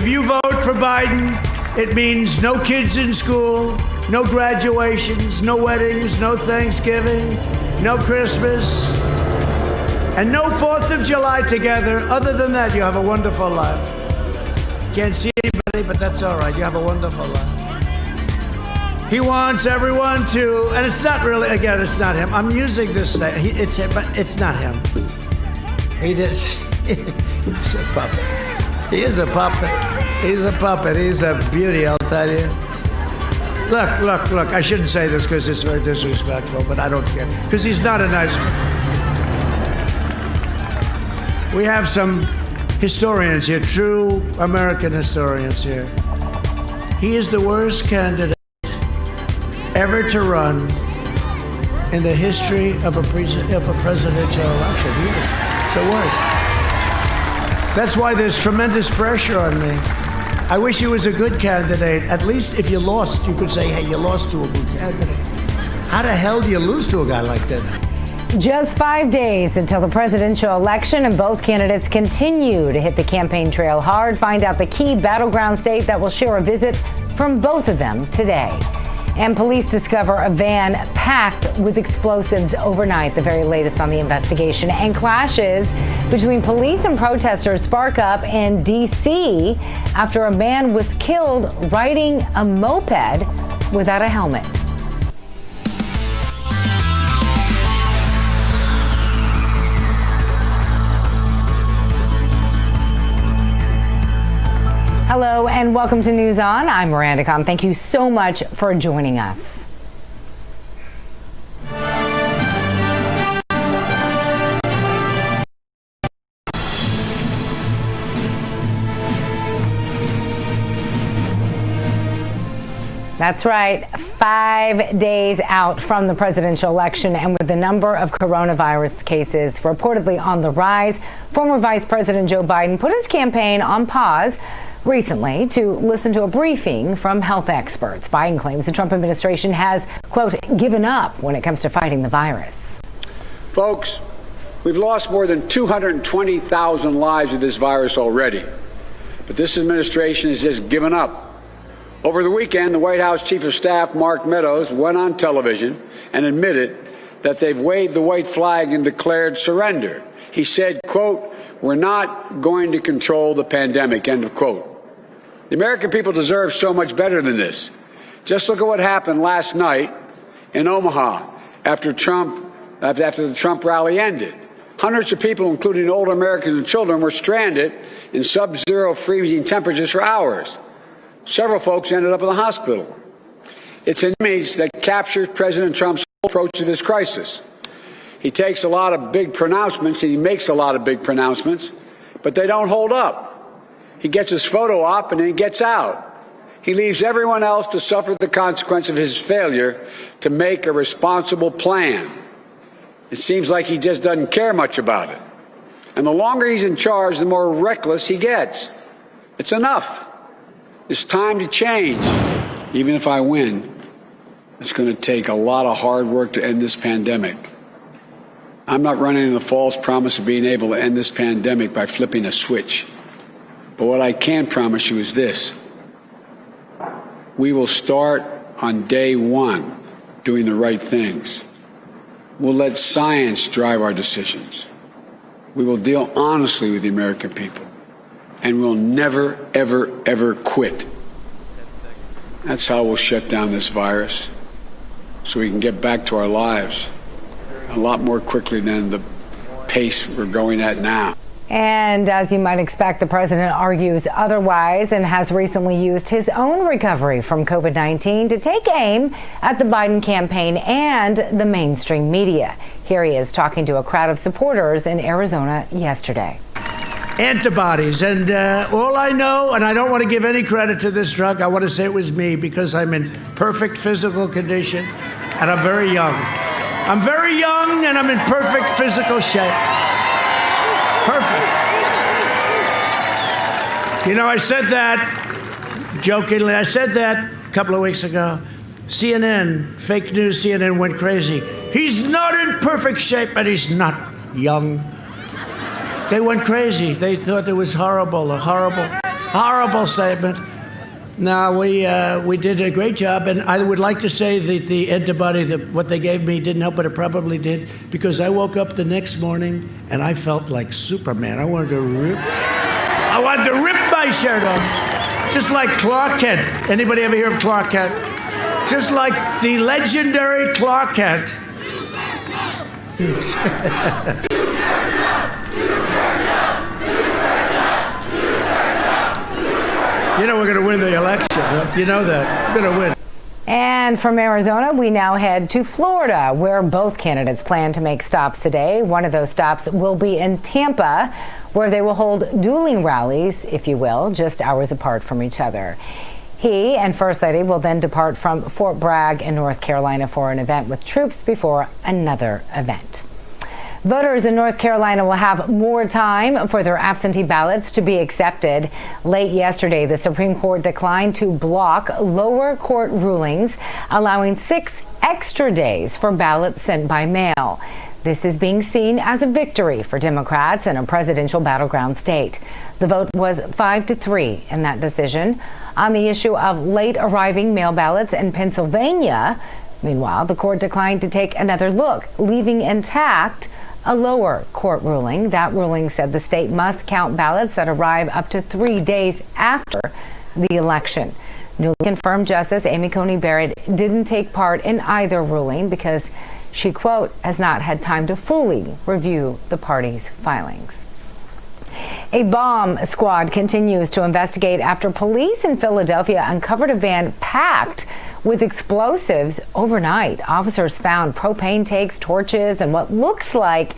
If you vote for Biden, it means no kids in school, no graduations, no weddings, no Thanksgiving, no Christmas, and no 4th of July together. Other than that, you have a wonderful life. Can't see anybody, but that's all right. You have a wonderful life. He wants everyone to, and it's not really, again, it's not him. I'm using this thing. It's him, but it's not him. He's a puppet. He is a puppet. He's a puppet. He's a beauty, I'll tell you. Look. I shouldn't say this because it's very disrespectful, but I don't care. Because he's not a nice man. We have some historians here, true American historians here. He is the worst candidate ever to run in the history of a presidential election. He is the worst. That's why there's tremendous pressure on me. I wish he was a good candidate. At least if you lost, you could say, hey, you lost to a good candidate. How the hell do you lose to a guy like that? Just 5 days until the presidential election, and both candidates continue to hit the campaign trail hard. Find out the key battleground state that will share a visit from both of them today. And police discover a van packed with explosives overnight, the very latest on the investigation. And clashes between police and protesters spark up in D.C. after a man was killed riding a moped without a helmet. Hello and welcome to News On. I'm Miranda. Thank you so much for joining us. That's right. 5 days out from the presidential election, and with the number of coronavirus cases reportedly on the rise, former Vice President Joe Biden put his campaign on pause recently to listen to a briefing from health experts. Biden claims the Trump administration has, quote, given up when it comes to fighting the virus. Folks, we've lost more than 220,000 lives of this virus already, but this administration has just given up. Over the weekend, the White House Chief of Staff, Mark Meadows, went on television and admitted that they've waved the white flag and declared surrender. He said, quote, we're not going to control the pandemic, end of quote. The American people deserve so much better than this. Just look at what happened last night in Omaha after the Trump rally ended. Hundreds of people, including older Americans and children, were stranded in sub-zero freezing temperatures for hours. Several folks ended up in the hospital. It's an image that captures President Trump's approach to this crisis. He takes a lot of big pronouncements, and he makes a lot of big pronouncements, but they don't hold up. He gets his photo op and then he gets out. He leaves everyone else to suffer the consequence of his failure to make a responsible plan. It seems like he just doesn't care much about it. And the longer he's in charge, the more reckless he gets. It's enough. It's time to change. Even if I win, it's going to take a lot of hard work to end this pandemic. I'm not running on the false promise of being able to end this pandemic by flipping a switch. But what I can promise you is this. We will start on day one doing the right things. We'll let science drive our decisions. We will deal honestly with the American people. And we'll never, ever, ever quit. That's how we'll shut down this virus, so we can get back to our lives a lot more quickly than the pace we're going at now. And as you might expect, the president argues otherwise and has recently used his own recovery from COVID-19 to take aim at the Biden campaign and the mainstream media. Here he is talking to a crowd of supporters in Arizona yesterday. Antibodies, and all I know, and I don't want to give any credit to this drug, I want to say it was me because I'm in perfect physical condition and I'm very young. I'm very young and I'm in perfect physical shape. Perfect. You know, I said that jokingly. I said that a couple of weeks ago. CNN, fake news CNN went crazy. He's not in perfect shape and he's not young. They went crazy. They thought it was horrible, Horrible statement. No, we did a great job, and I would like to say that the antibody, what they gave me didn't help, but it probably did, because I woke up the next morning and I felt like Superman. I wanted to rip my shirt off, just like Clark Kent. Anybody ever hear of Clark Kent? Just like the legendary Clark Kent. You know we're going to win the election, right? You know that. We're going to win. And from Arizona, we now head to Florida, where both candidates plan to make stops today. One of those stops will be in Tampa, where they will hold dueling rallies, if you will, just hours apart from each other. He and First Lady will then depart from Fort Bragg in North Carolina for an event with troops before another event. Voters in North Carolina will have more time for their absentee ballots to be accepted. Late yesterday, the Supreme Court declined to block lower court rulings, allowing 6 extra days for ballots sent by mail. This is being seen as a victory for Democrats in a presidential battleground state. The vote was 5-3 in that decision. On the issue of late arriving mail ballots in Pennsylvania, meanwhile, the court declined to take another look, leaving intact a lower court ruling. That ruling said the state must count ballots that arrive up to 3 days after the election. Newly confirmed Justice Amy Coney Barrett didn't take part in either ruling because she, quote, has not had time to fully review the parties' filings. A bomb squad continues to investigate after police in Philadelphia uncovered a van packed with explosives overnight. Officers found propane tanks, torches, and what looks like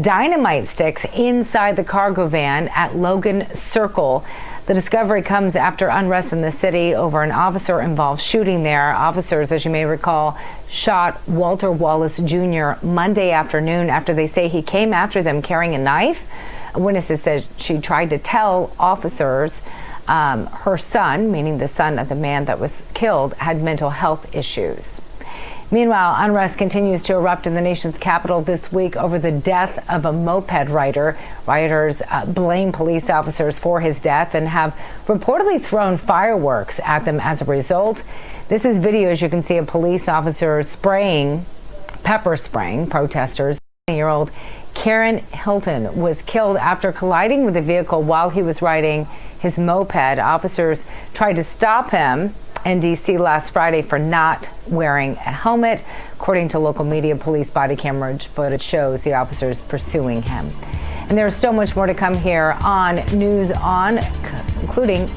dynamite sticks inside the cargo van at Logan Circle. The discovery comes after unrest in the city over an officer-involved shooting there. Officers, as you may recall, shot Walter Wallace Jr. Monday afternoon after they say he came after them carrying a knife. Witnesses said she tried to tell officers her son, meaning the son of the man that was killed, had mental health issues. Meanwhile, unrest continues to erupt in the nation's capital this week over the death of a moped rider. Rioters blame police officers for his death and have reportedly thrown fireworks at them as a result. This is video, as you can see, of police officers pepper spraying protesters. 20-year-old Karen Hilton was killed after colliding with a vehicle while he was riding his moped. Officers tried to stop him in D.C. last Friday for not wearing a helmet. According to local media, police body camera footage shows the officers pursuing him. And there's so much more to come here on News On, including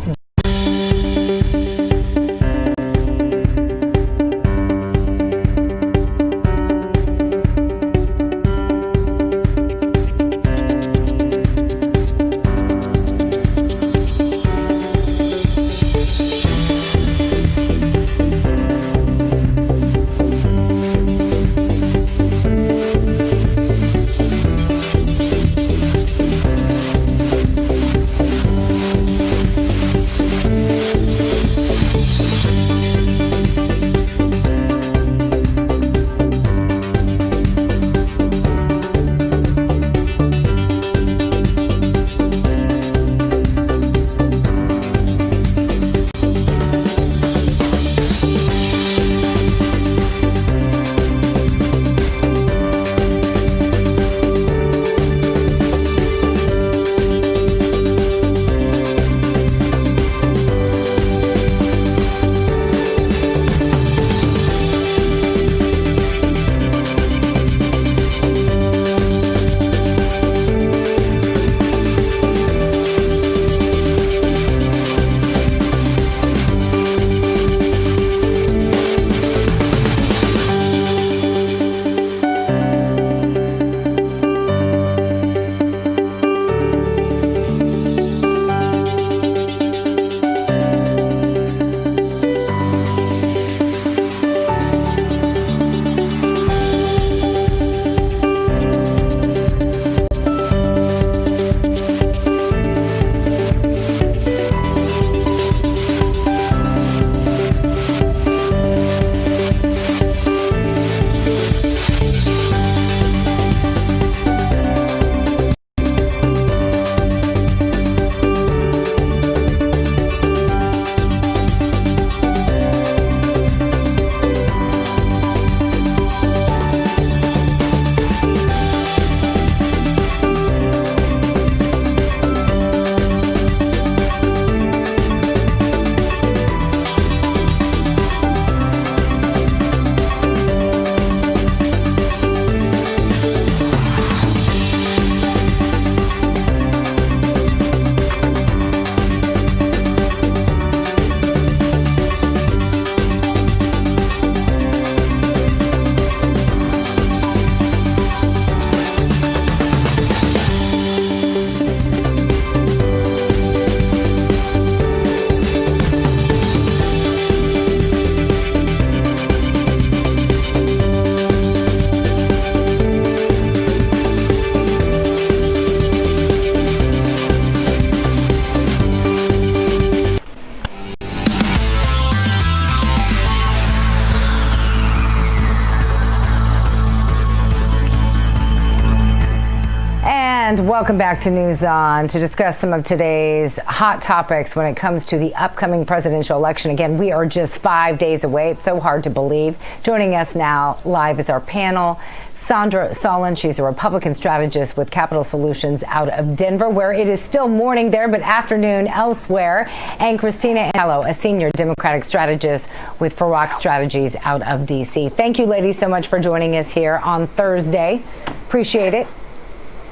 Welcome back to News On to discuss some of today's hot topics when it comes to the upcoming presidential election. Again, we are just 5 days away. It's so hard to believe. Joining us now live is our panel. Sandra Solon, she's a Republican strategist with Capital Solutions out of Denver, where it is still morning there, but afternoon elsewhere. And Christina Anello, a senior Democratic strategist with Farrock Strategies out of D.C. Thank you, ladies, so much for joining us here on Thursday. Appreciate it.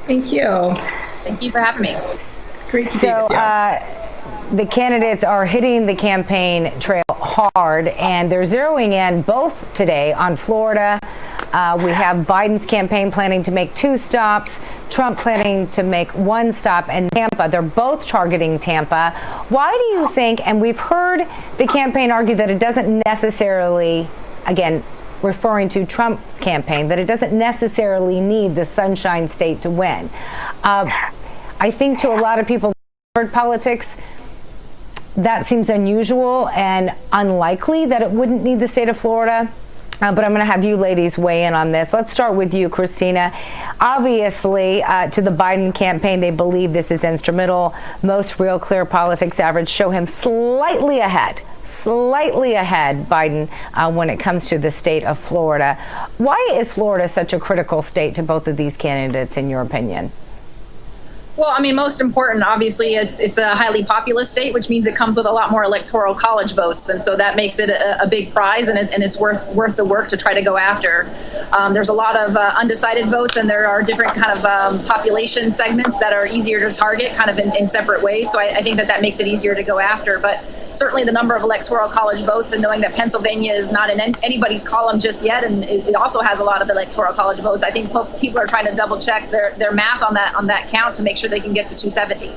Thank you. Thank you for having me. Great to be with you. The candidates are hitting the campaign trail hard, and they're zeroing in both today on Florida. We have Biden's campaign planning to make 2 stops, Trump planning to make 1 stop, and Tampa. They're both targeting Tampa. Why do you think, and we've heard the campaign argue that it doesn't necessarily, again, referring to Trump's campaign, that it doesn't necessarily need the Sunshine State to win. I think to a lot of people in politics, that seems unusual and unlikely that it wouldn't need the state of Florida. But I'm going to have you ladies weigh in on this. Let's start with you, Christina. Obviously, to the Biden campaign, they believe this is instrumental. Most Real Clear Politics average show him slightly ahead, Biden, when it comes to the state of Florida. Why is Florida such a critical state to both of these candidates, in your opinion? Well, I mean, most important, obviously, it's a highly populous state, which means it comes with a lot more electoral college votes. And so that makes it a big prize, and it's worth the work to try to go after. There's a lot of undecided votes, and there are different kind of population segments that are easier to target kind of in separate ways. So I think that makes it easier to go after. But certainly the number of electoral college votes, and knowing that Pennsylvania is not in anybody's column just yet, and it also has a lot of electoral college votes, I think people are trying to double check their math on that count to make sure they can get to 270.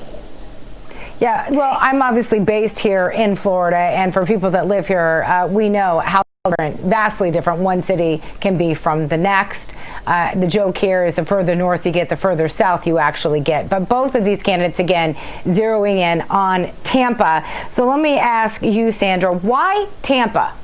Yeah, well, I'm obviously based here in Florida, and for people that live here, we know how vastly different one city can be from the next. The joke here is the further north you get, the further south you actually get. But both of these candidates, again, zeroing in on Tampa. So let me ask you, Sandra, why Tampa?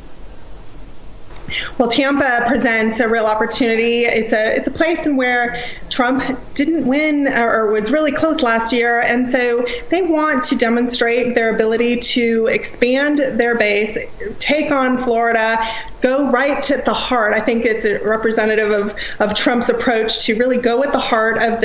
Well, Tampa presents a real opportunity. It's a place in where Trump didn't win or was really close last year, and so they want to demonstrate their ability to expand their base, take on Florida, go right to the heart. I think it's a representative of Trump's approach to really go at the heart of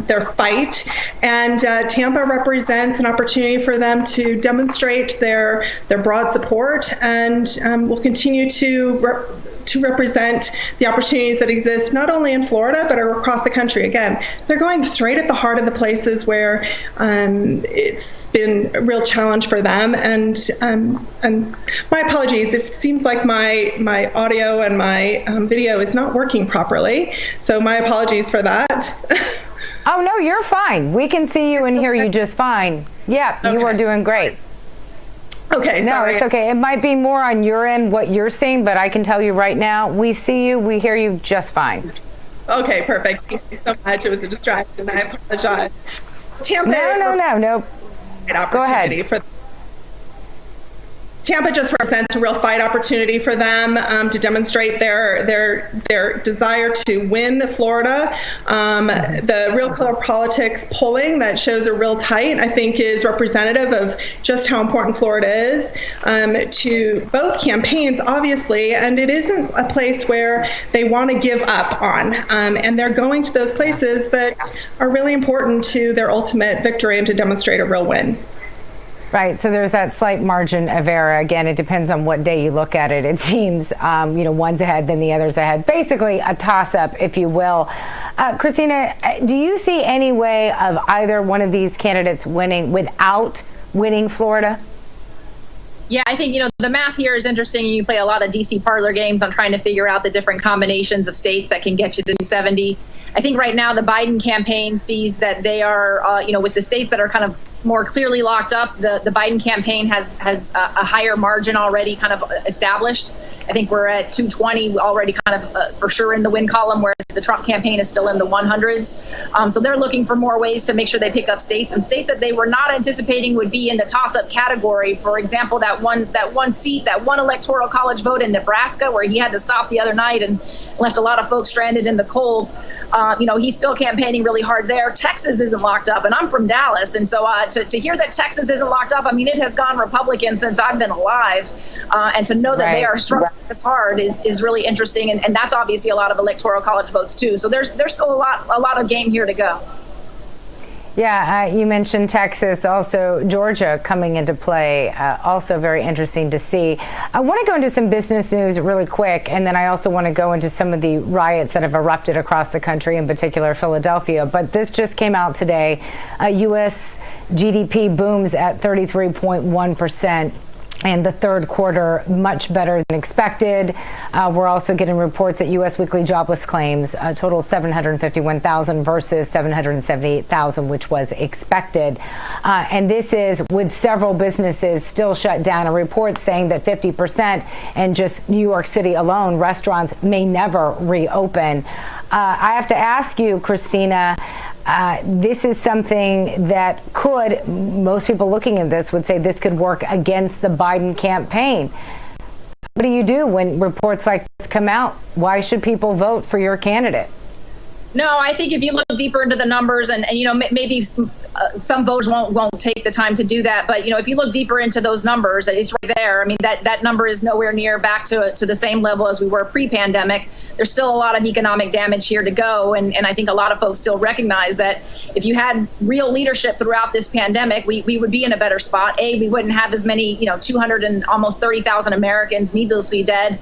their fight, and Tampa represents an opportunity for them to demonstrate their broad support, and will continue to represent the opportunities that exist not only in Florida but across the country. Again, they're going straight at the heart of the places where it's been a real challenge for them. And my apologies, it seems like my audio and my video is not working properly, so my apologies for that. Oh no, you're fine. We can see you and hear you just fine. Yeah, okay. You are doing great. Okay, no, sorry. It's okay. It might be more on your end what you're seeing, but I can tell you right now, we see you, we hear you just fine. Okay, perfect. Thank you so much. It was a distraction. I apologize. Tampa. No. Go ahead. Tampa just represents a real fight opportunity for them to demonstrate their desire to win Florida. The Real Clear Politics polling that shows a real tight, I think, is representative of just how important Florida is to both campaigns, obviously, and it isn't a place where they want to give up on. And they're going to those places that are really important to their ultimate victory and to demonstrate a real win. Right. So there's that slight margin of error. Again, it depends on what day you look at it. It seems, one's ahead, then the other's ahead. Basically a toss-up, if you will. Christina, do you see any way of either one of these candidates winning without winning Florida? Yeah, I think, the math here is interesting. You play a lot of DC parlor games on trying to figure out the different combinations of states that can get you to 270. I think right now the Biden campaign sees that they are, with the states that are kind of more clearly locked up. The Biden campaign has a higher margin already kind of established. I think we're at 220 already kind of for sure in the win column, whereas the Trump campaign is still in the 100s. So they're looking for more ways to make sure they pick up states, and states that they were not anticipating would be in the toss-up category. For example, that one electoral college vote in Nebraska, where he had to stop the other night and left a lot of folks stranded in the cold. He's still campaigning really hard there. Texas isn't locked up, and I'm from Dallas, and so to hear that Texas isn't locked up, I mean, it has gone Republican since I've been alive, and to know that they are struggling this hard is really interesting, and that's obviously a lot of electoral college votes too. So there's still a lot of game here to go. Yeah, you mentioned Texas, also Georgia coming into play, also very interesting to see. I want to go into some business news really quick, and then I also want to go into some of the riots that have erupted across the country, in particular Philadelphia. But this just came out today. U.S. GDP booms at 33.1%. And the third quarter, much better than expected. We're also getting reports that U.S. weekly jobless claims total 751,000 versus 778,000, which was expected. And this is with several businesses still shut down. A report saying that 50% in just New York City alone, restaurants may never reopen. I have to ask you, Christina, this is something that could, most people looking at this would say this could work against the Biden campaign. What do you do when reports like this come out? Why should people vote for your candidate? No, I think if you look deeper into the numbers, and maybe some voters won't take the time to do that, but if you look deeper into those numbers, it's right there. I mean, that number is nowhere near back to the same level as we were pre-pandemic. There's still a lot of economic damage here to go, and I think a lot of folks still recognize that if you had real leadership throughout this pandemic, we would be in a better spot. We wouldn't have as many 200 and almost 30,000 Americans needlessly dead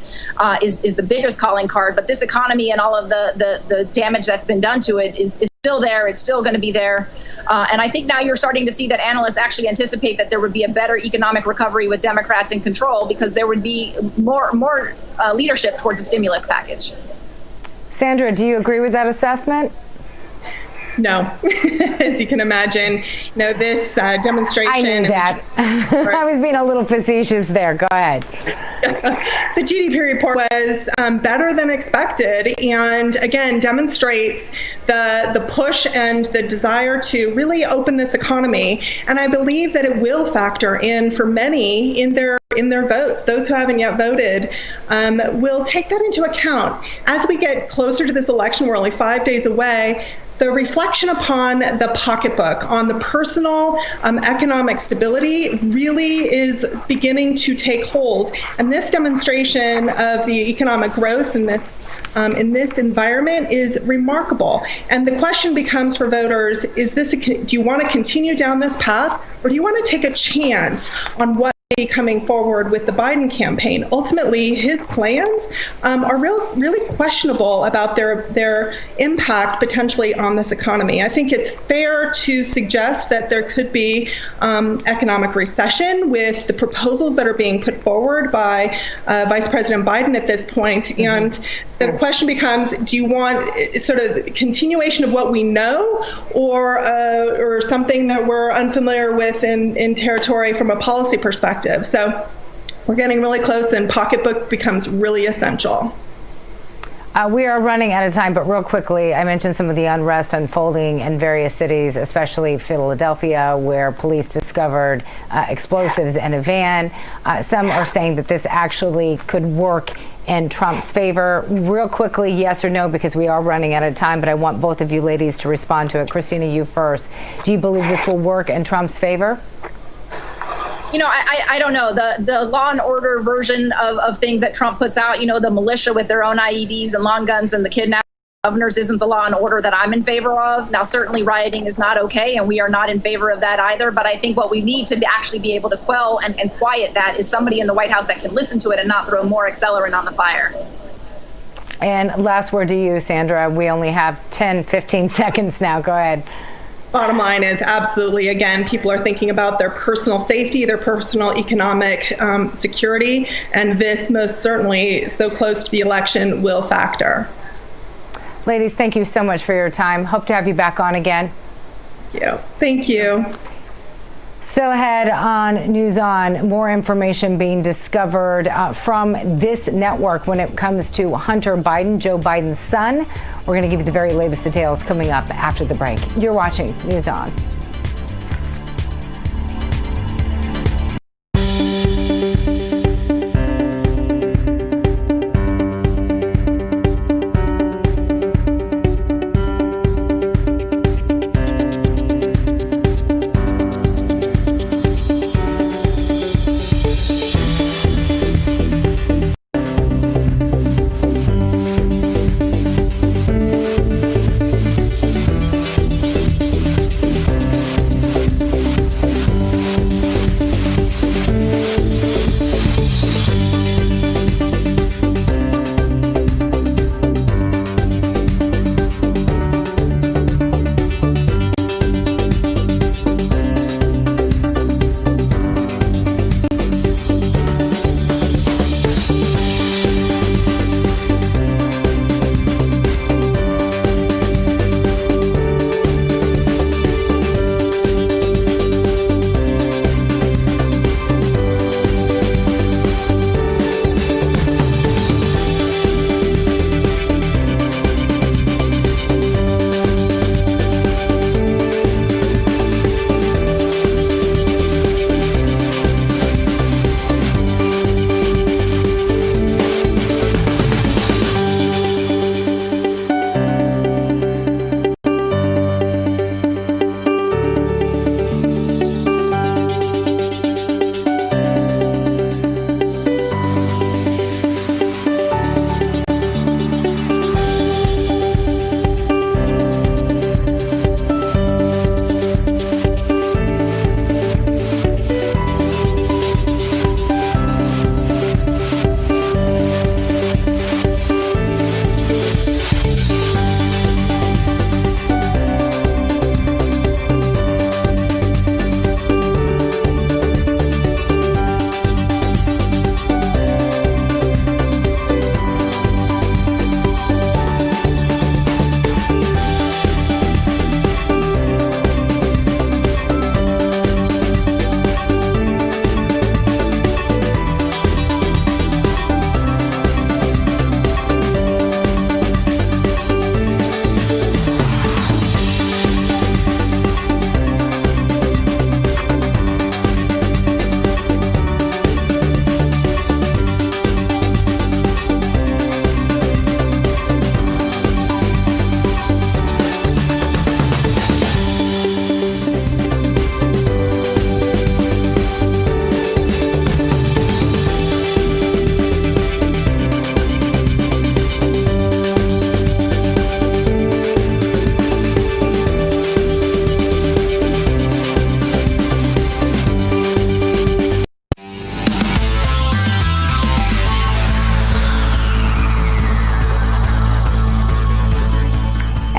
is the biggest calling card, but this economy and all of the damage that's been done to it is still there. It's still going to be there. And I think now you're starting to see that analysts actually anticipate that there would be a better economic recovery with Democrats in control, because there would be more leadership towards a stimulus package. Sandra, do you agree with that assessment? No, as you can imagine, this demonstration. I knew that. I was being a little facetious there. Go ahead. The GDP report was better than expected, and again demonstrates the push and the desire to really open this economy. And I believe that it will factor in for many in their votes. Those who haven't yet voted will take that into account. As we get closer to this election, we're only 5 days away. The reflection upon the pocketbook, on the personal economic stability really is beginning to take hold. And this demonstration of the economic growth in this environment is remarkable. And the question becomes for voters, do you want to continue down this path, or do you want to take a chance on what coming forward with the Biden campaign? Ultimately, his plans are really questionable about their impact potentially on this economy. I think it's fair to suggest that there could be economic recession with the proposals that are being put forward by Vice President Biden at this point. And the question becomes, do you want sort of continuation of what we know, or something that we're unfamiliar with in territory from a policy perspective? So we're getting really close, and pocketbook becomes really essential. We are running out of time, but real quickly, I mentioned some of the unrest unfolding in various cities, especially Philadelphia, where police discovered explosives in a van. Some are saying that this actually could work in Trump's favor. Real quickly, yes or no, because we are running out of time, but I want both of you ladies to respond to it. Christina, you first. Do you believe this will work in Trump's favor? I don't know. The law and order version of things that Trump puts out, the militia with their own IEDs and long guns and the kidnapping governors isn't the law and order that I'm in favor of. Now, certainly rioting is not okay, and we are not in favor of that either. But I think what we need to actually be able to quell and quiet that is somebody in the White House that can listen to it and not throw more accelerant on the fire. And last word to you, Sandra. We only have 10, 15 seconds now. Go ahead. Bottom line is absolutely, again, people are thinking about their personal safety, their personal economic security, and this most certainly, so close to the election, will factor. Ladies, thank you so much for your time. Hope to have you back on again. Thank you. Still ahead on News On, more information being discovered from this network when it comes to Hunter Biden, Joe Biden's son. We're going to give you the very latest details coming up after the break. You're watching News On.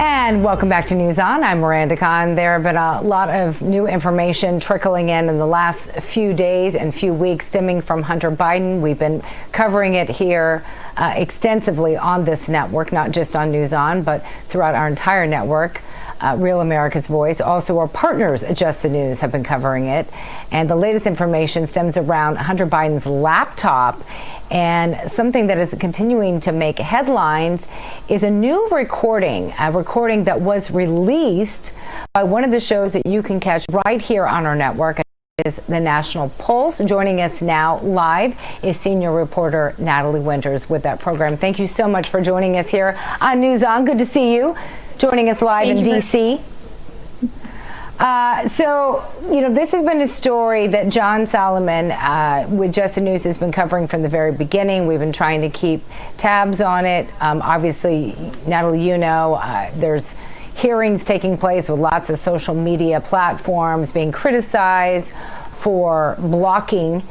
And welcome back to News On. I'm Miranda. There have been a lot of new information trickling in the last few days and few weeks stemming from Hunter Biden. We've been covering it here extensively on this network, not just on News On, but throughout our entire network. Real America's Voice. Also, our partners at Just the News have been covering it. And the latest information stems around Hunter Biden's laptop. And something that is continuing to make headlines is a new recording, that was released by one of the shows that you can catch right here on our network. Is the National Pulse. Joining us now live is senior reporter Natalie Winters with that program. Thank you so much for joining us here on News On. Good to see you. Joining us live in D.C. So, this has been a story that John Solomon with Just the News has been covering from the very beginning. We've been trying to keep tabs on it. Obviously, Natalie, there's hearings taking place with lots of social media platforms being criticized for blocking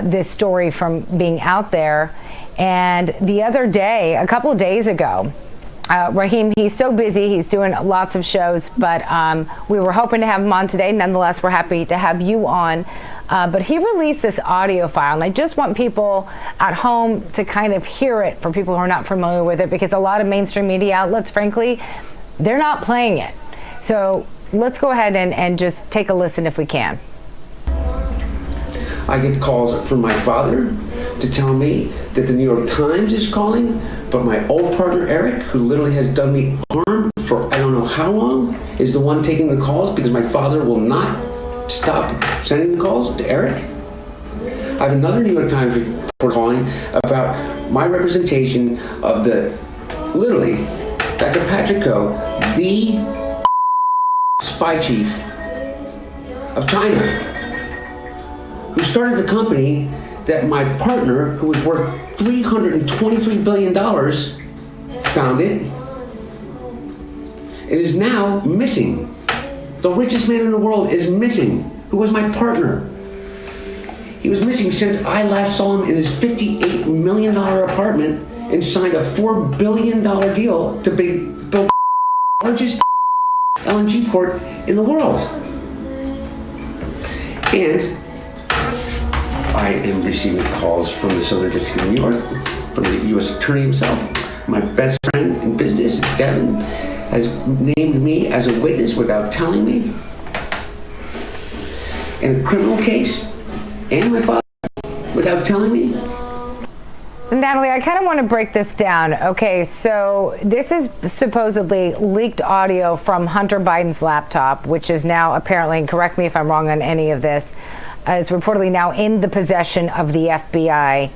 this story from being out there. And the other day, a couple of days ago, Raheem, he's so busy. He's doing lots of shows, but we were hoping to have him on today. Nonetheless, we're happy to have you on. But he released this audio file, and I just want people at home to kind of hear it for people who are not familiar with it, because a lot of mainstream media outlets, frankly, they're not playing it. So let's go ahead and just take a listen if we can. I get calls from my father to tell me that the New York Times is calling, but my old partner Eric, who literally has done me harm for I don't know how long, is the one taking the calls because my father will not stop sending the calls to Eric. I have another New York Times report calling about my representation of the, literally, Dr. Patrick Koh, the spy chief of China, who started the company that my partner, who was worth $323 billion, founded, and is now missing. The richest man in the world is missing, who was my partner. He was missing since I last saw him in his $58 million apartment and signed a $4 billion deal to build the largest LNG port in the world. And I am receiving calls from the Southern District of New York, from the U.S. Attorney himself. My best friend in business, Devin, has named me as a witness without telling me in a criminal case, and my father without telling me. Natalie, I kind of want to break this down. Okay, so this is supposedly leaked audio from Hunter Biden's laptop, which is now apparently, and correct me if I'm wrong on any of this, is reportedly now in the possession of the FBI.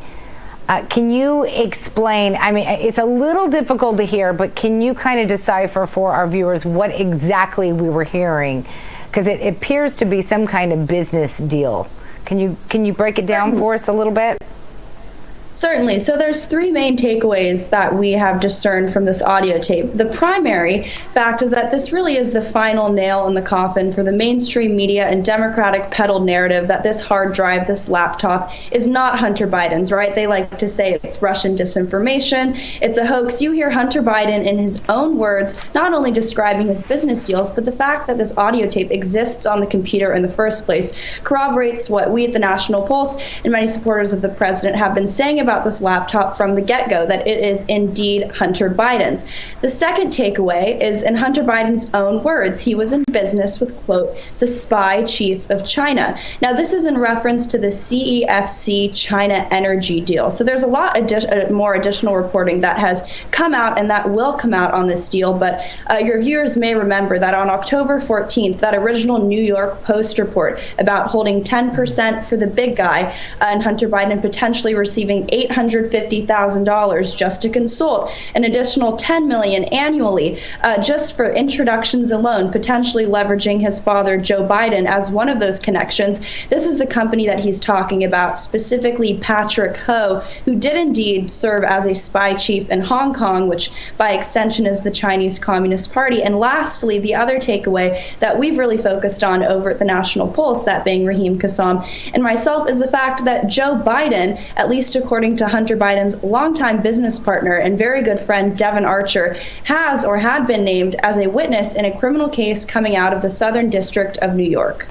Can you explain, I mean, it's a little difficult to hear, but can you kind of decipher for our viewers what exactly we were hearing? Because it appears to be some kind of business deal. Can you break it down for us a little bit? Certainly. So there's three main takeaways that we have discerned from this audio tape. The primary fact is that this really is the final nail in the coffin for the mainstream media and Democratic peddled narrative that this hard drive, this laptop, is not Hunter Biden's, right? They like to say it's Russian disinformation. It's a hoax. You hear Hunter Biden in his own words, not only describing his business deals, but the fact that this audio tape exists on the computer in the first place corroborates what we at the National Pulse and many supporters of the president have been saying about this laptop from the get-go, that it is indeed Hunter Biden's. The second takeaway is in Hunter Biden's own words. He was in business with, quote, the spy chief of China. Now, this is in reference to the CEFC China energy deal. So there's a lot more additional reporting that has come out and that will come out on this deal. But your viewers may remember that on October 14th, that original New York Post report about holding 10% for the big guy and Hunter Biden potentially receiving $850,000 just to consult, an additional $10 million annually just for introductions alone, potentially leveraging his father, Joe Biden, as one of those connections. This is the company that he's talking about, specifically Patrick Ho, who did indeed serve as a spy chief in Hong Kong, which by extension is the Chinese Communist Party. And lastly, the other takeaway that we've really focused on over at the National Pulse, that being Raheem Kassam and myself, is the fact that Joe Biden, at least according to Hunter Biden's longtime business partner and very good friend Devin Archer, has or had been named as a witness in a criminal case coming out of the Southern District of New York.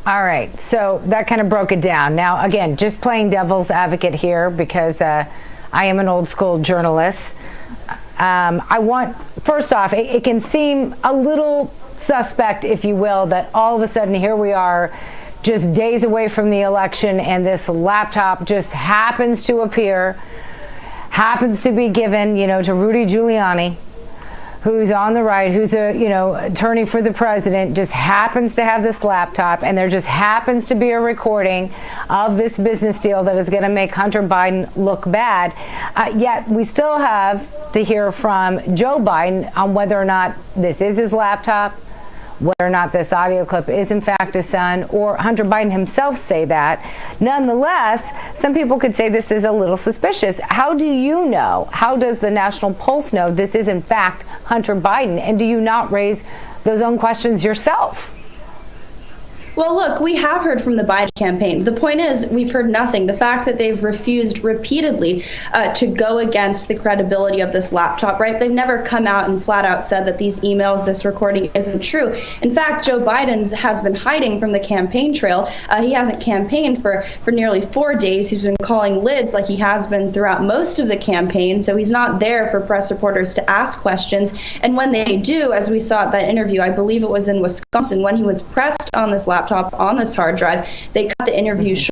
All right, so that kind of broke it down. Now, again, just playing devil's advocate here because I am an old school journalist. I want, first off, it can seem a little suspect, if you will, that all of a sudden here we are just days away from the election and this laptop just happens to appear, happens to be given, to Rudy Giuliani, who's on the right, who's a, attorney for the president, just happens to have this laptop, and there just happens to be a recording of this business deal that is going to make Hunter Biden look bad. Yet we still have to hear from Joe Biden on whether or not this is his laptop, whether or not this audio clip is in fact his son, or Hunter Biden himself say that. Nonetheless, some people could say this is a little suspicious. How do you know? How does the National Pulse know this is in fact Hunter Biden? And do you not raise those own questions yourself? Well, look, we have heard from the Biden campaign. The point is, we've heard nothing. The fact that they've refused repeatedly to go against the credibility of this laptop, right? They've never come out and flat out said that these emails, this recording isn't true. In fact, Joe Biden has been hiding from the campaign trail. He hasn't campaigned for nearly 4 days. He's been calling lids like he has been throughout most of the campaign. So he's not there for press reporters to ask questions. And when they do, as we saw at that interview, I believe it was in Wisconsin, when he was pressed on this laptop, laptop on this hard drive. They cut the interview short.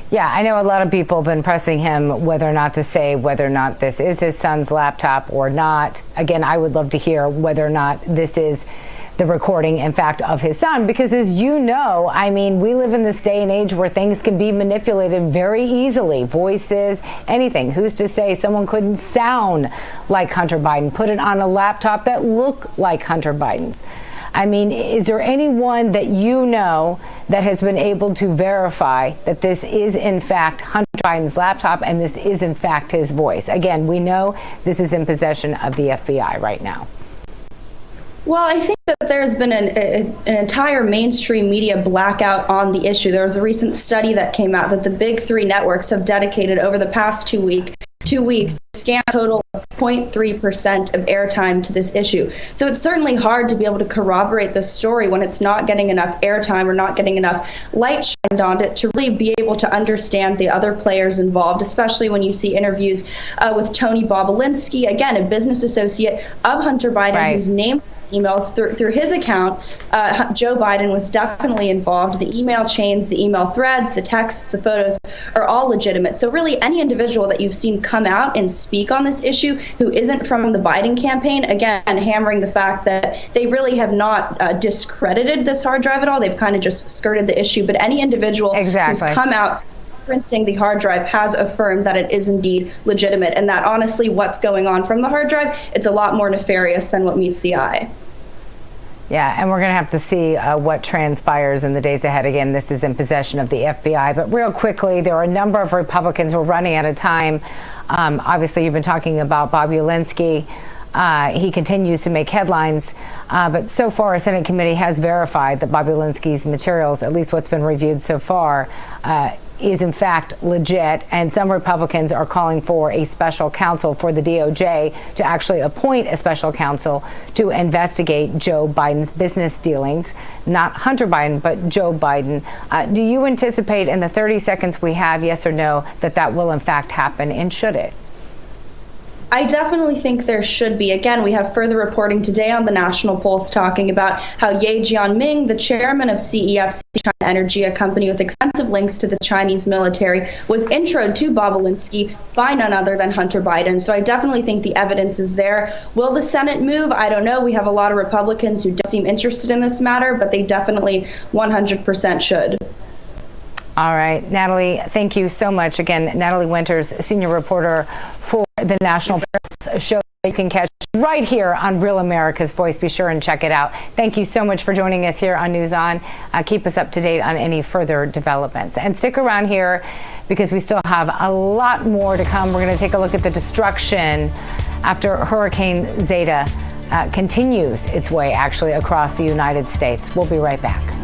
Yeah, I know a lot of people have been pressing him whether or not to say whether or not this is his son's laptop or not. Again, I would love to hear whether or not this is the recording, in fact, of his son, because as you know, I mean, we live in this day and age where things can be manipulated very easily. Voices, anything. Who's to say someone couldn't sound like Hunter Biden, put it on a laptop that looked like Hunter Biden's? I mean, is there anyone that you know that has been able to verify that this is, in fact, Hunter Biden's laptop and this is, in fact, his voice? Again, we know this is in possession of the FBI right now. Well, I think that there's been an entire mainstream media blackout on the issue. There was a recent study that came out that the big three networks have dedicated over the past 2 weeks scan a total of 0.3% of airtime to this issue. So it's certainly hard to be able to corroborate this story when it's not getting enough airtime or not getting enough light shined on it to really be able to understand the other players involved, especially when you see interviews with Tony Bobolinsky, again, a business associate of Hunter Biden, right, who's named emails through his account. Joe Biden was definitely involved. The email chains, the email threads, the texts, the photos are all legitimate. So really any individual that you've seen come out and speak on this issue who isn't from the Biden campaign, again, hammering the fact that they really have not discredited this hard drive at all. They've kind of just skirted the issue. But any individual who's come out referencing the hard drive has affirmed that it is indeed legitimate, and that honestly what's going on from the hard drive, it's a lot more nefarious than what meets the eye. Yeah, and we're going to have to see what transpires in the days ahead. Again, this is in possession of the FBI. But real quickly, there are a number of Republicans who are running out of time. Obviously, you've been talking about Bobolinsky. He continues to make headlines. But so far, a Senate committee has verified that Bobolinsky's materials, at least what's been reviewed so far, is in fact legit, and some Republicans are calling for a special counsel for the DOJ to actually appoint a special counsel to investigate Joe Biden's business dealings, not Hunter Biden, but Joe Biden. Do you anticipate in the 30 seconds we have, yes or no, that that will in fact happen, and should it? I definitely think there should be. Again, we have further reporting today on the National Pulse talking about how Ye Jianming, the chairman of CEFC China Energy, a company with extensive links to the Chinese military, was introed to Bobolinsky by none other than Hunter Biden. So I definitely think the evidence is there. Will the Senate move? I don't know. We have a lot of Republicans who don't seem interested in this matter, but they definitely 100% should. All right, Natalie, thank you so much. Again, Natalie Winters, senior reporter for the National Press show you can catch right here on Real America's Voice. Be sure and check it out. Thank you so much for joining us here on News On. Keep us up to date on any further developments. And stick around here because we still have a lot more to come. We're going to take a look at the destruction after Hurricane Zeta continues its way actually across the United States. We'll be right back.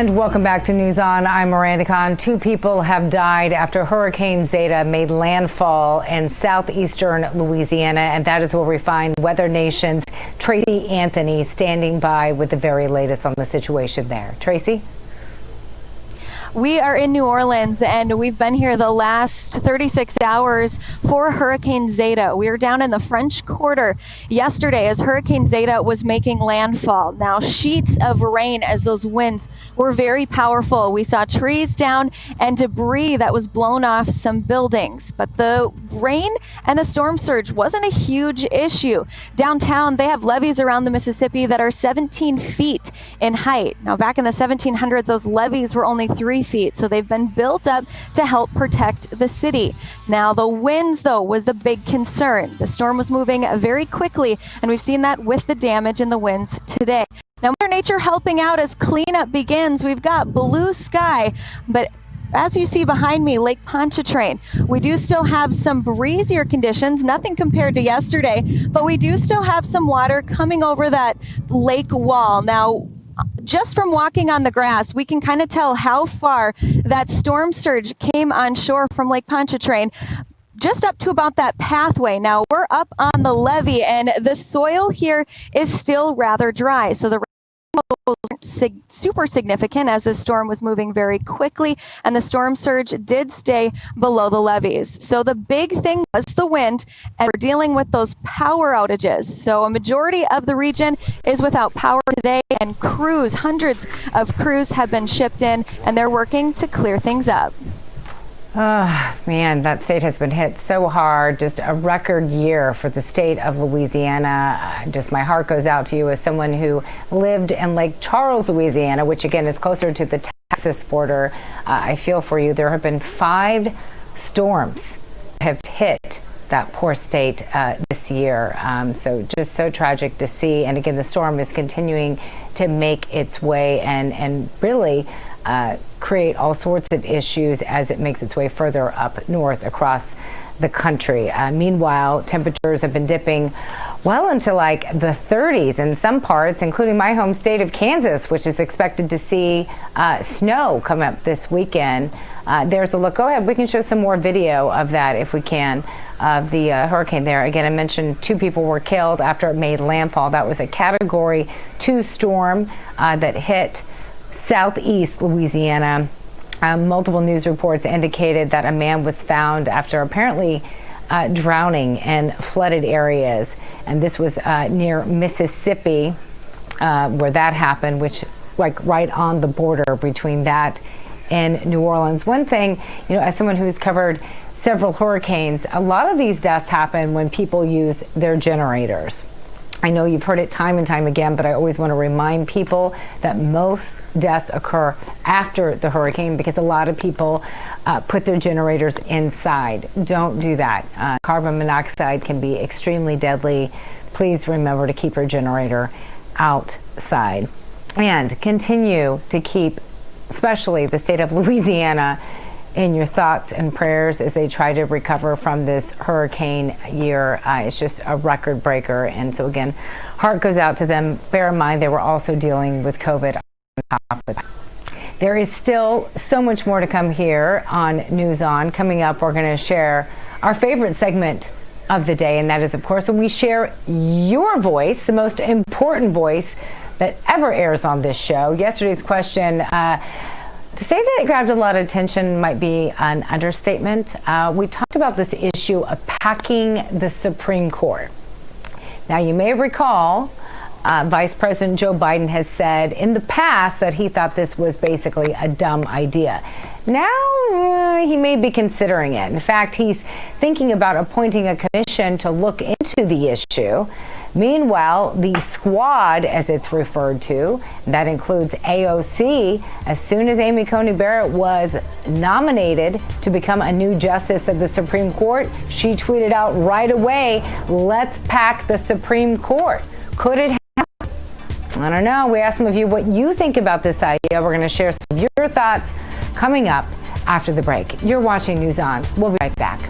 And welcome back to News On. I'm Miranda. Two people have died after Hurricane Zeta made landfall in southeastern Louisiana, and that is where we find Weather Nation's Tracy Anthony standing by with the very latest on the situation there. Tracy? We are in New Orleans, and we've been here the last 36 hours for Hurricane Zeta. We were down in the French Quarter yesterday as Hurricane Zeta was making landfall. Now, sheets of rain as those winds were very powerful. We saw trees down and debris that was blown off some buildings. But the rain and the storm surge wasn't a huge issue. Downtown, they have levees around the Mississippi that are 17 feet in height. Now, back in the 1700s, those levees were only 3 feet, so they've been built up to help protect the city. Now, the winds, though, was the big concern. The storm was moving very quickly, and we've seen that with the damage in the winds today. Now, Mother Nature helping out as cleanup begins. We've got blue sky, but as you see behind me, Lake Pontchartrain, we do still have some breezier conditions, nothing compared to yesterday, but we do still have some water coming over that lake wall. Now, just from walking on the grass, we can kind of tell how far that storm surge came on shore from Lake Pontchartrain, just up to about that pathway. Now, we're up on the levee, and the soil here is still rather dry, so the super significant as the storm was moving very quickly, and the storm surge did stay below the levees. So the big thing was the wind, and we're dealing with those power outages. So a majority of the region is without power today, and hundreds of crews have been shipped in, and they're working to clear things up. Oh, man, that state has been hit so hard. Just a record year for the state of Louisiana. Just my heart goes out to you as someone who lived in Lake Charles, Louisiana, which again is closer to the Texas border. I feel for you. There have been 5 storms that have hit that poor state this year. So just so tragic to see. And again, the storm is continuing to make its way and really create all sorts of issues as it makes its way further up north across the country. Meanwhile, temperatures have been dipping well into like the 30s in some parts, including my home state of Kansas, which is expected to see snow come up this weekend. There's a look. Go ahead. We can show some more video of that if we can, of the hurricane there. Again, I mentioned 2 people were killed after it made landfall. That was a Category 2 storm that hit southeast Louisiana. Multiple news reports indicated that a man was found after apparently drowning in flooded areas. And this was near Mississippi where that happened, which like right on the border between that and New Orleans. One thing, you know, as someone who's covered several hurricanes, a lot of these deaths happen when people use their generators. I know you've heard it time and time again, but I always want to remind people that most deaths occur after the hurricane because a lot of people put their generators inside. Don't do that. Carbon monoxide can be extremely deadly. Please remember to keep your generator outside and continue to keep, especially the state of Louisiana, in your thoughts and prayers as they try to recover from this hurricane year. It's just a record breaker. And so again, heart goes out to them. Bear in mind, they were also dealing with COVID on top of that. There is still so much more to come here on News On. Coming up, we're going to share our favorite segment of the day. And that is, of course, when we share your voice, the most important voice that ever airs on this show. Yesterday's question, to say that it grabbed a lot of attention might be an understatement. We talked about this issue of packing the Supreme Court. Now, you may recall Vice President Joe Biden has said in the past that he thought this was basically a dumb idea. Now, he may be considering it. In fact, he's thinking about appointing a commission to look into the issue. Meanwhile, the squad, as it's referred to, that includes AOC, as soon as Amy Coney Barrett was nominated to become a new justice of the Supreme Court, she tweeted out right away, "Let's pack the Supreme Court." Could it happen? I don't know. We asked some of you what you think about this idea. We're going to share some of your thoughts coming up after the break. You're watching News On. We'll be right back.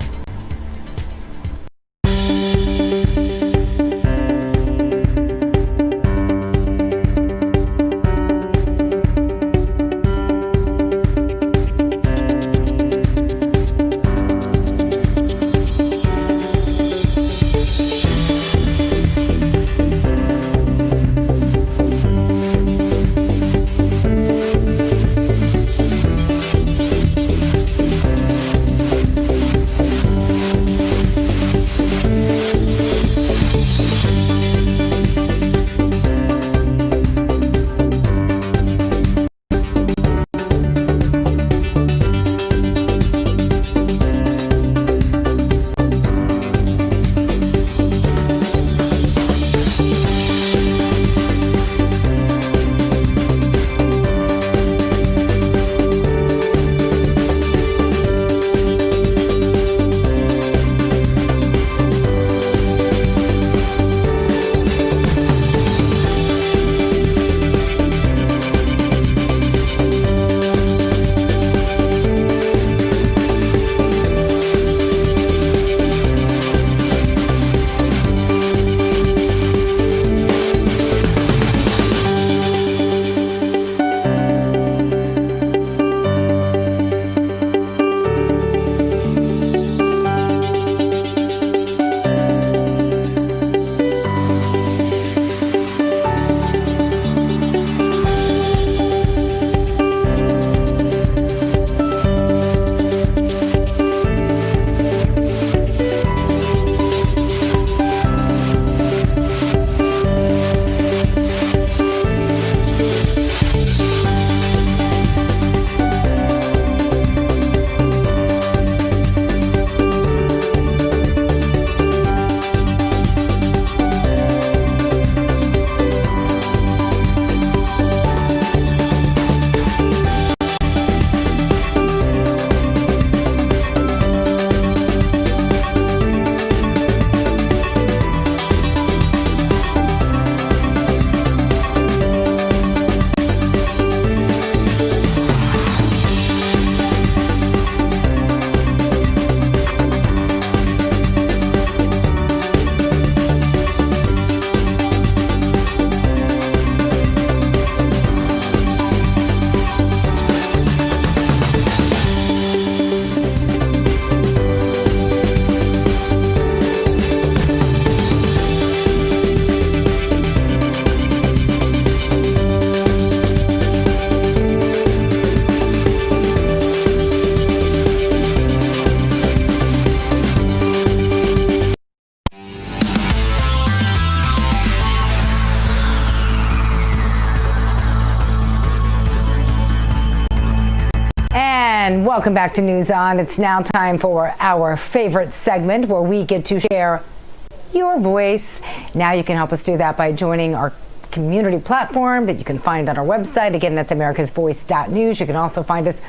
And welcome back to News On. It's now time for our favorite segment where we get to share your voice. Now you can help us do that by joining our community platform that you can find on our website. Again, that's americasvoice.news. You can also find us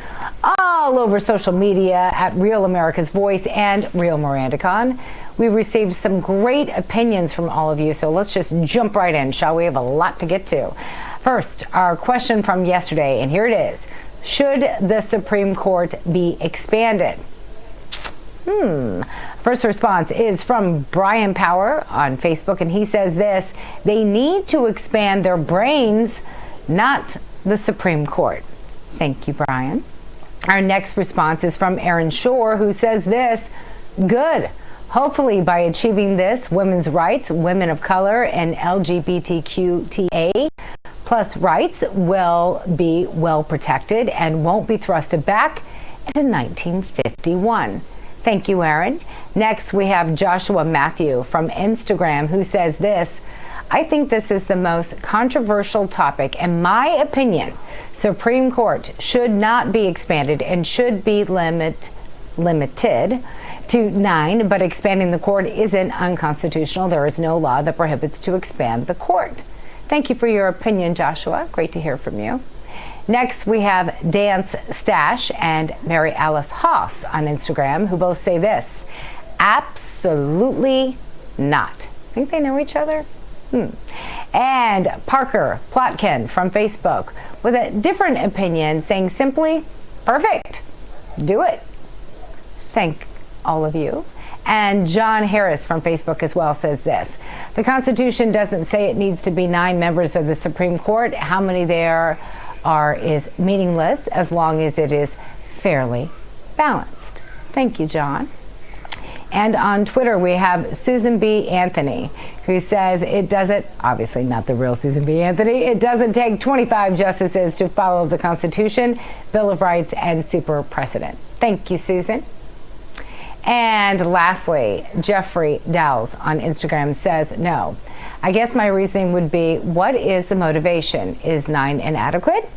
all over social media at Real America's Voice and Real MirandaCon. We received some great opinions from all of you, so let's just jump right in, shall we? We have a lot to get to. First, our question from yesterday, and here it is. Should the Supreme Court be expanded? First response is from Brian Power on Facebook, and he says this: they need to expand their brains, not the Supreme Court. Thank you, Brian. Our next response is from Aaron Shore, who says this: good. Hopefully, by achieving this, women's rights, women of color, and LGBTQTA plus rights will be well protected and won't be thrusted back to 1951. Thank you, Aaron. Next, we have Joshua Matthew from Instagram, who says this: I think this is the most controversial topic. In my opinion, Supreme Court should not be expanded and should be limited to 9, but expanding the court isn't unconstitutional. There is no law that prohibits to expand the court. Thank you for your opinion, Joshua. Great to hear from you. Next, we have Dance Stash and Mary Alice Haas on Instagram, who both say this: absolutely not. Think they know each other? And Parker Plotkin from Facebook with a different opinion, saying simply, perfect. Do it. Thank all of you. And John Harris from Facebook as well says this: the Constitution doesn't say it needs to be 9 members of the Supreme Court. How many there are is meaningless as long as it is fairly balanced. Thank you, John. And on Twitter, we have Susan B. Anthony, who says it doesn't, obviously not the real Susan B. Anthony, it doesn't take 25 justices to follow the Constitution, Bill of Rights, and super precedent. Thank you, Susan. And lastly, Jeffrey Dowles on Instagram says no. I guess my reasoning would be, what is the motivation? Is 9 inadequate?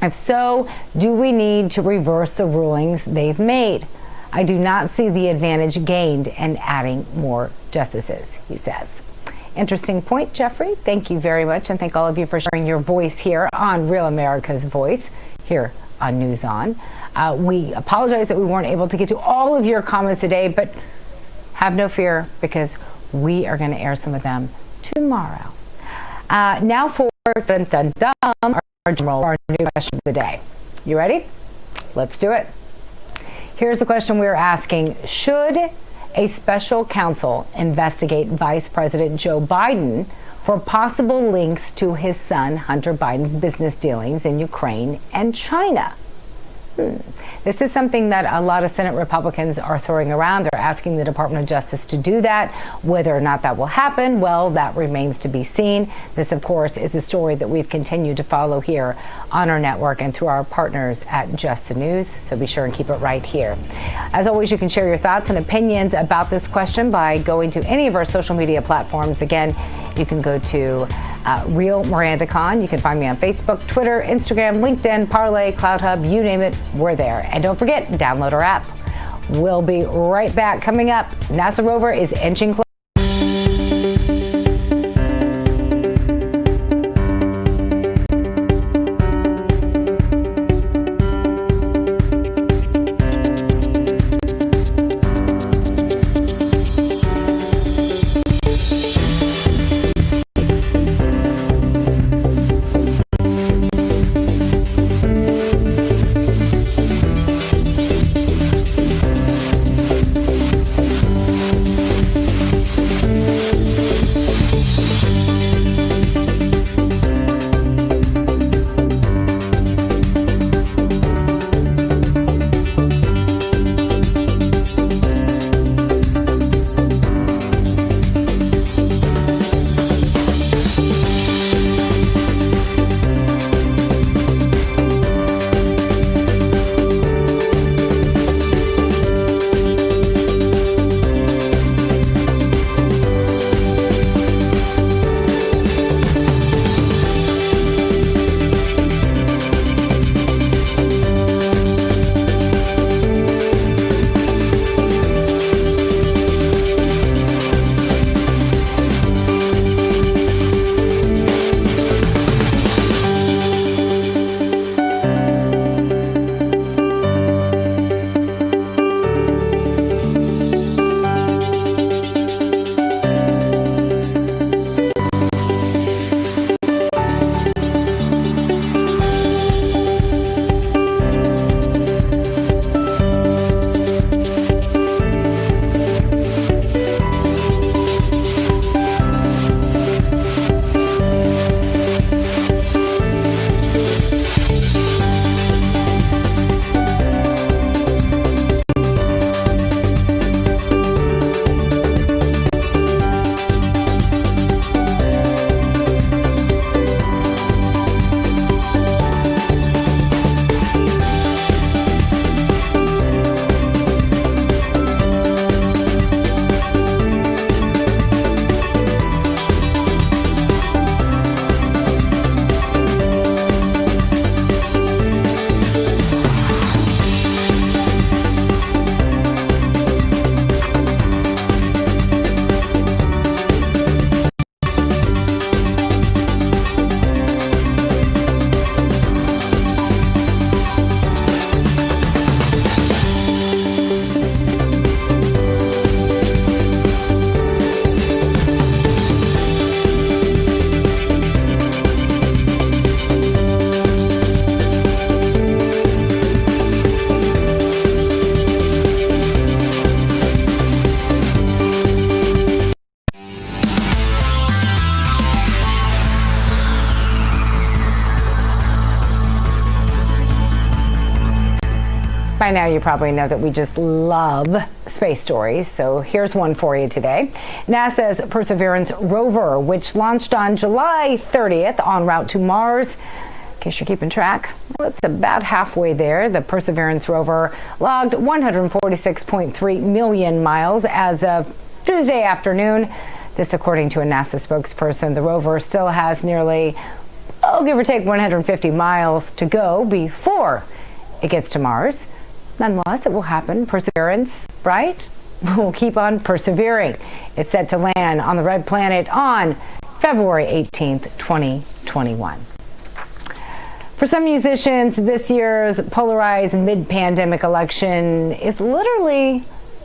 If so, do we need to reverse the rulings they've made? I do not see the advantage gained in adding more justices, he says. Interesting point, Jeffrey. Thank you very much, and thank all of you for sharing your voice here on Real America's Voice here on News On. We apologize that we weren't able to get to all of your comments today, but have no fear, because we are going to air some of them tomorrow. Now for our new question of the day. You ready? Let's do it. Here's the question we're asking: should a special counsel investigate Vice President Joe Biden for possible links to his son Hunter Biden's business dealings in Ukraine and China? This is something that a lot of Senate Republicans are throwing around. They're asking the Department of Justice to do that. Whether or not that will happen, well, that remains to be seen. This, of course, is a story that we've continued to follow here on our network and through our partners at Just the News, so be sure and keep it right here. As always, you can share your thoughts and opinions about this question by going to any of our social media platforms. Again, you can go to Real MirandaCon. You can find me on Facebook, Twitter, Instagram, LinkedIn, Parlay, CloudHub, you name it, we're there. And don't forget, download our app. We'll be right back. Coming up, NASA Rover is inching closer. By now, you probably know that we just love space stories, so here's one for you today. NASA's Perseverance rover, which launched on July 30th en route to Mars. In case you're keeping track, well, it's about halfway there. The Perseverance rover logged 146.3 million miles as of Tuesday afternoon. This according to a NASA spokesperson. The rover still has nearly, give or take 150 miles to go before it gets to Mars. Nonetheless, it will happen. Perseverance, right? We'll keep on persevering. It's set to land on the red planet on February 18th, 2021. For some musicians, this year's polarized mid-pandemic election is literally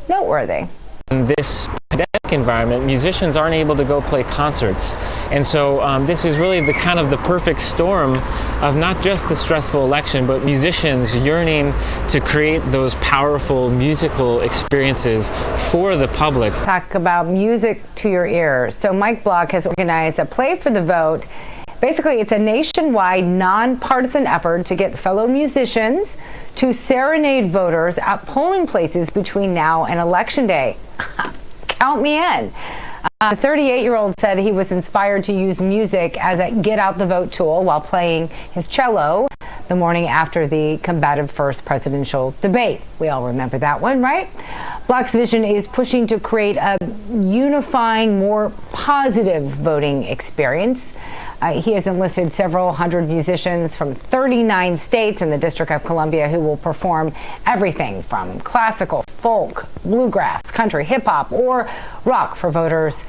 noteworthy. In this pandemic environment, musicians aren't able to go play concerts. And so this is really the perfect storm of not just the stressful election, but musicians yearning to create those powerful musical experiences for the public. Talk about music to your ears. So Mike Block has organized a Play for the Vote. Basically, it's a nationwide, nonpartisan effort to get fellow musicians to serenade voters at polling places between now and Election Day. Count me in. The 38-year-old said he was inspired to use music as a get-out-the-vote tool while playing his cello the morning after the combative first presidential debate. We all remember that one, right? Block's vision is pushing to create a unifying, more positive voting experience. He has enlisted several hundred musicians from 39 states in the District of Columbia who will perform everything from classical, folk, bluegrass, country, hip-hop, or rock for voters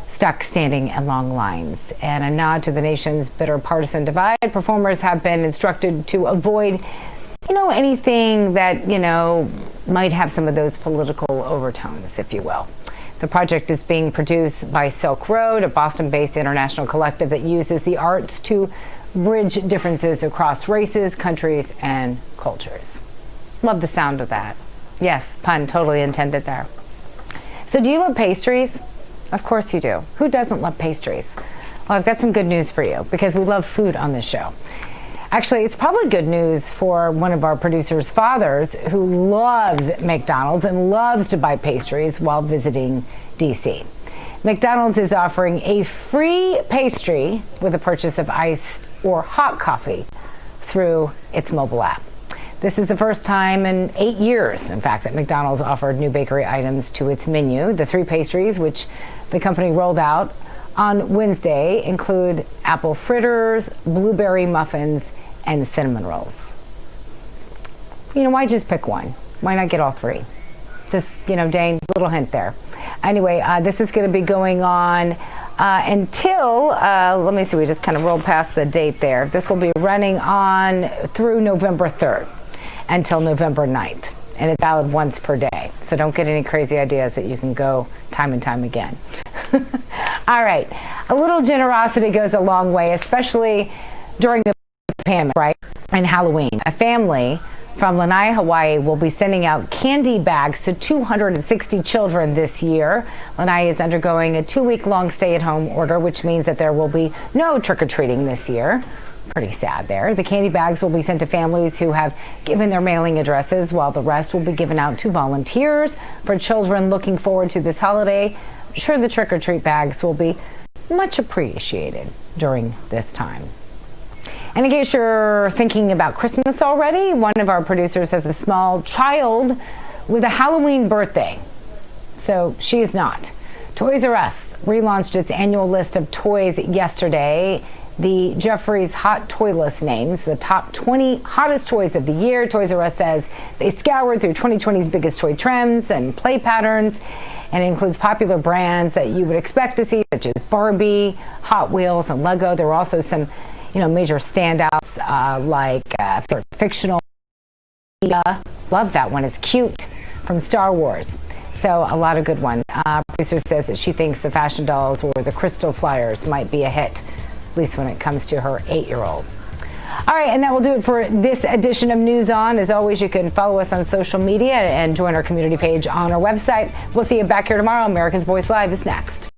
stuck standing in long lines. And a nod to the nation's bitter partisan divide, performers have been instructed to avoid, anything that, might have some of those political overtones, if you will. The project is being produced by Silk Road, a Boston-based international collective that uses the arts to bridge differences across races, countries, and cultures. Love the sound of that. Yes, pun totally intended there. So do you love pastries? Of course you do. Who doesn't love pastries? Well, I've got some good news for you because we love food on this show. Actually, it's probably good news for one of our producers' fathers who loves McDonald's and loves to buy pastries while visiting D.C. McDonald's is offering a free pastry with the purchase of iced or hot coffee through its mobile app. This is the first time in 8 years, in fact, that McDonald's offered new bakery items to its menu. The three pastries, which the company rolled out on Wednesday, include apple fritters, blueberry muffins, and cinnamon rolls. Why just pick one? Why not get all three? Just, Dane, little hint there. Anyway, this is going to be going on until, let me see, we just kind of rolled past the date there. This will be running on through November 3rd until November 9th. And it's valid once per day. So don't get any crazy ideas that you can go time and time again. All right. A little generosity goes a long way, especially during the pandemic, right? And Halloween. A family from Lanai, Hawaii will be sending out candy bags to 260 children this year. Lanai is undergoing a 2-week-long stay-at-home order, which means that there will be no trick-or-treating this year. Pretty sad there. The candy bags will be sent to families who have given their mailing addresses, while the rest will be given out to volunteers. For children looking forward to this holiday, I'm sure the trick-or-treat bags will be much appreciated during this time. And in case you're thinking about Christmas already, one of our producers has a small child with a Halloween birthday. So she is not. Toys R Us relaunched its annual list of toys yesterday. The Jeffrey's Hot Toy List names the top 20 hottest toys of the year. Toys R Us says they scoured through 2020's biggest toy trends and play patterns, and it includes popular brands that you would expect to see, such as Barbie, Hot Wheels, and Lego. There were also some major standouts like fictional. Love that one. It's cute from Star Wars. So a lot of good ones. Producer says that she thinks the fashion dolls or the crystal flyers might be a hit, at least when it comes to her 8-year-old. All right, and that will do it for this edition of News On. As always, you can follow us on social media and join our community page on our website. We'll see you back here tomorrow. America's Voice Live is next.